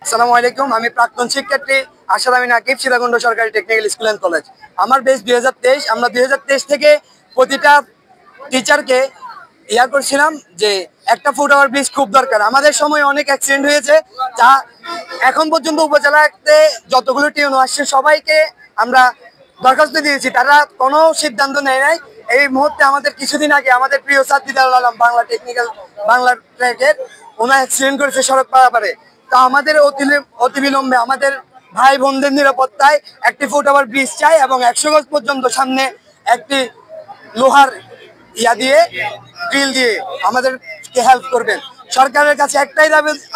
আসসালামু আলাইকুম। আমি প্রাক্তন শিক্ষার্থী আশাদ আমিন আকিব, সীতাকুণ্ড সরকারি টেকনিক্যাল স্কুল অ্যান্ড কলেজ। আমার বেস 2023। আমরা 2023 থেকে প্রতিটা টিচারকে করছিলাম যে একটা ফুটওভার ব্রিজ খুব দরকার। আমাদের সময় অনেক অ্যাক্সিডেন্ট হয়েছে, যা এখন পর্যন্ত উপজেলাতে যতগুলো টিউন আসছে সবাইকে আমরা দরখাস্ত দিয়েছি, তারা কোনো সিদ্ধান্ত নেয় নাই। এই মুহূর্তে আমাদের কিছুদিন আগে আমাদের প্রিয় সাদ্দিদার আলম বাংলা ট্র্যাকের ওনার অ্যাক্সিডেন্ট করেছে সড়ক পারাপারে। তা আমাদের অতি বিলম্বে আমাদের ভাই বোনদের নিরাপত্তায় একটি ফুটওভার ব্রিজ চাই এবং 100 গজ পর্যন্ত সামনে একটি লোহার দিয়ে গ্রিল দিয়ে আমাদেরকে হেল্প করবেন। সরকারের কাছে একটাই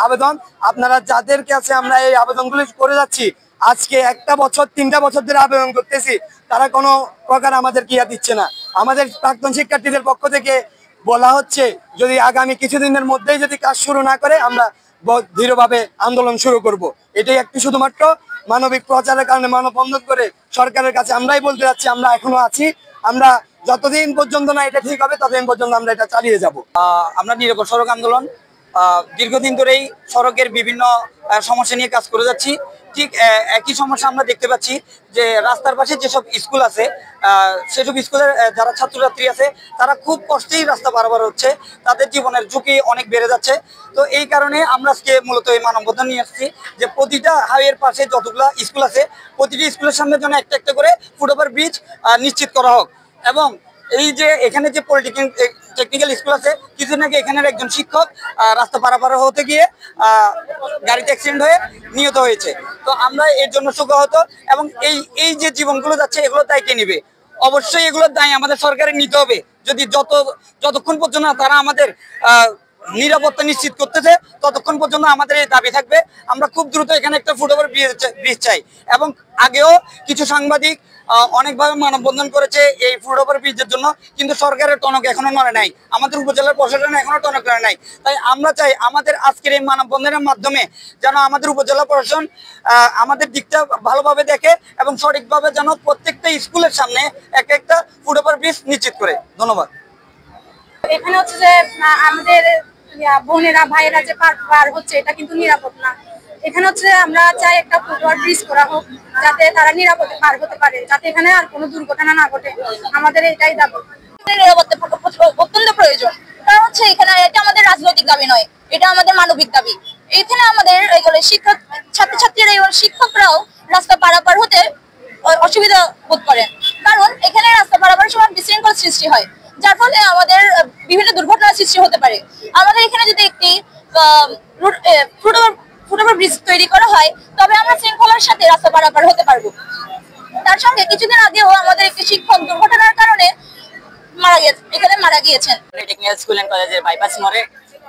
আবেদন, আপনারা যাদের কাছে আমরা এই আবেদনগুলি করে যাচ্ছি, আজকে 3টা বছর ধরে আবেদন করতেছি, তারা কোনো প্রকার আমাদেরকে দিচ্ছে না। আমাদের প্রাক্তন শিক্ষার্থীদের পক্ষ থেকে বলা হচ্ছে, যদি আগামী কিছুদিনের মধ্যেই যদি কাজ শুরু না করে আমরা দৃঢ়ভাবে আন্দোলন শুরু করব। এটাই একটি শুধুমাত্র মানবিক প্রচারের কারণে মানববন্ধন করে সরকারের কাছে আমরাই বলতে যাচ্ছি, আমরা এখনো আছি। আমরা যতদিন পর্যন্ত না এটা ঠিক হবে ততদিন পর্যন্ত আমরা এটা চালিয়ে যাব। আমরা নিরপেক্ষ সড়ক আন্দোলন দীর্ঘদিন ধরেই সড়কের বিভিন্ন সমস্যা নিয়ে কাজ করে যাচ্ছি। ঠিক একই সমস্যা আমরা দেখতে পাচ্ছি যে রাস্তার পাশে যেসব স্কুল আছে, সেসব স্কুলের যারা ছাত্রছাত্রী আছে তারা খুব কষ্টেই রাস্তা পারাপার হচ্ছে, তাদের জীবনের ঝুঁকি অনেক বেড়ে যাচ্ছে। তো এই কারণে আমরা আজকে মূলত এই মানববন্ধন নিয়ে আসছি যে প্রতিটা হাইওয়ের পাশে যতগুলো স্কুল আছে প্রতিটি স্কুলের সামনে যেন একটা একটা করে ফুটওভার ব্রিজ নিশ্চিত করা হোক। এবং এই যে এখানে যে টেকনিক্যাল স্কুল আছে, কিছুদিন আগে এখানের একজন শিক্ষক রাস্তা পারাপার হতে গিয়ে গাড়িতে অ্যাক্সিডেন্ট হয়ে নিহত হয়েছে। তো আমরা এর জন্য শোকাহত, এবং এই যে জীবনগুলো যাচ্ছে এগুলো দায় কে নিবে? অবশ্যই এগুলোর দায় আমাদের সরকারের নিতে হবে। যদি যতক্ষণ পর্যন্ত তারা আমাদের নিরাপত্তা নিশ্চিত করতেছে ততক্ষণ পর্যন্ত আমাদের এই দাবি থাকবে। আমরা খুব দ্রুত এখানে একটা ফুটওভার ব্রিজ চাই। এবং আগেও কিছু সাংবাদিক অনেকভাবে মানববন্ধন করেছে এই ফুটওভার ব্রিজের জন্য, কিন্তু সরকারের টনক এখনো নড়ে নাই, আমাদের উপজেলার প্রশাসন এখনো টনক নড়ে নাই। তাই আমরা চাই আমাদের আজকের এই মানববন্ধনের মাধ্যমে যেন আমাদের উপজেলা প্রশাসন আমাদের দিকটা ভালোভাবে দেখে এবং সঠিকভাবে যেন প্রত্যেকটা স্কুলের সামনে একটা ফুটওভার ব্রিজ নিশ্চিত করে। ধন্যবাদ। এখানে হচ্ছে যে আমাদের বোনেরা ভাইয়েরা যে পার হচ্ছে, এটা কিন্তু নিরাপদ না। এখানে হচ্ছে আমরা চাই একটা ফুটওভার ব্রিজ করা হোক, যাতে তারা নিরাপদে পার হতে পারে, যাতে এখানে আর কোনো দুর্ঘটনা না ঘটে। আমাদের এটাই দাবি। নিরাপত্তা অত্যন্ত প্রয়োজন, কারণ হচ্ছে এখানে এটা আমাদের রাজনৈতিক দাবি নয়, এটা আমাদের মানবিক দাবি। এখানে আমাদের ছাত্রছাত্রীরা এবং শিক্ষকরাও রাস্তা পারাপার হতে অসুবিধা বোধ করেন, কারণ এখানে রাস্তা পারাপারের সময় বিশৃঙ্খল সৃষ্টি হয়, যার ফলে আমাদের বিভিন্ন দুর্ঘটনার সৃষ্টি হতে পারে। আমাদের এখানে যদি একটি ফুটওভার ব্রিজ তৈরি করা হয়, তবে আমরা শৃঙ্খলার সাথে রাস্তা পারাপার হতে পারবো। তার সঙ্গে কিছুদিন আগেও আমাদের একটি শিক্ষক দুর্ঘটনার কারণে মারা গিয়েছেন। টেকনিক্যাল স্কুল এন্ড কলেজের বাইপাস মোড়ে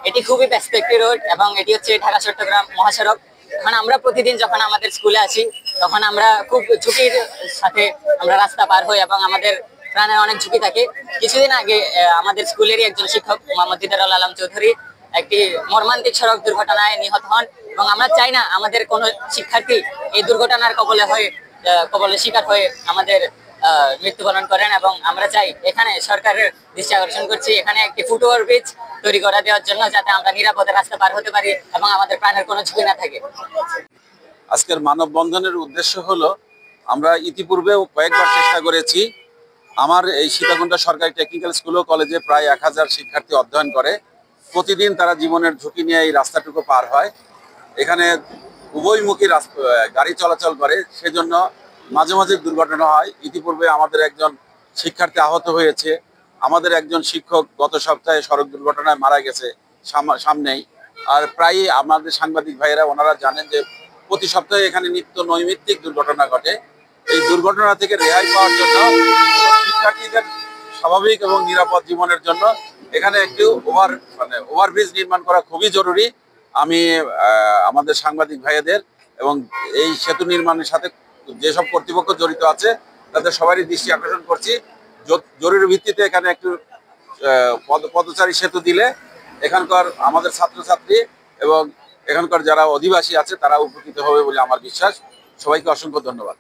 এটি খুবই ব্যস্ত একটি রোড, এবং এটি হচ্ছে ঢাকা চট্টগ্রাম মহাসড়ক। কারণ আমরা প্রতিদিন যখন আমাদের স্কুলে আসি তখন আমরা খুব ঝুঁকির সাথে আমরা রাস্তা পার হই এবং আমাদের প্রাণের অনেক ঝুঁকি থাকে। কিছুদিন আগে আমাদের স্কুলেরই একজন শিক্ষক মোহাম্মদ দিদার আলম চৌধুরী একটি মর্মান্তিক সড়ক দুর্ঘটনায় নিহত হন, এবং আমরা চাই না আমাদের কোনো শিক্ষার্থী এই দুর্ঘটনার কবলে শিকার হয়ে আমাদের মৃত্যুবরণ করেন। এবং আমরা চাই এখানে সরকারের দৃষ্টি আকর্ষণ করছি এখানে একটি ফুটওভার ব্রিজ তৈরি করে দেওয়ার জন্য, যাতে আমরা নিরাপদে রাস্তা পার হতে পারি এবং আমাদের প্রাণের কোনো ঝুঁকি না থাকে। আজকের মানববন্ধনের উদ্দেশ্য হলো, আমরা ইতিপূর্বেও কয়েকবার চেষ্টা করেছি। আমার এই সীতাকুণ্ড সরকারি টেকনিক্যাল স্কুল ও কলেজে প্রায় 1000 শিক্ষার্থী অধ্যয়ন করে। প্রতিদিন তারা জীবনের ঝুঁকি নিয়ে এই রাস্তাটুকু পার হয়। এখানে উভয়মুখী গাড়ি চলাচল করে, সেজন্য মাঝে মাঝে দুর্ঘটনা হয়। ইতিপূর্বে আমাদের একজন শিক্ষার্থী আহত হয়েছে। আমাদের একজন শিক্ষক গত সপ্তাহে সড়ক দুর্ঘটনায় মারা গেছে সামনেই। আর প্রায়ই আমাদের সাংবাদিক ভাইয়েরা ওনারা জানেন যে প্রতি সপ্তাহে এখানে নিত্য নৈমিত্তিক দুর্ঘটনা ঘটে। এই দুর্ঘটনা থেকে রেহাই পাওয়ার জন্য শিক্ষার্থীদের স্বাভাবিক এবং নিরাপদ জীবনের জন্য এখানে একটি ওভারব্রিজ নির্মাণ করা খুবই জরুরি। আমি আমাদের সাংবাদিক ভাইয়েদের এবং এই সেতু নির্মাণের সাথে যেসব কর্তৃপক্ষ জড়িত আছে তাদের সবারই দৃষ্টি আকর্ষণ করছি, জরুরি ভিত্তিতে এখানে একটু পদচারী সেতু দিলে এখানকার আমাদের ছাত্রছাত্রী এবং এখানকার যারা অধিবাসী আছে তারা উপকৃত হবে বলে আমার বিশ্বাস। সবাইকে অসংখ্য ধন্যবাদ।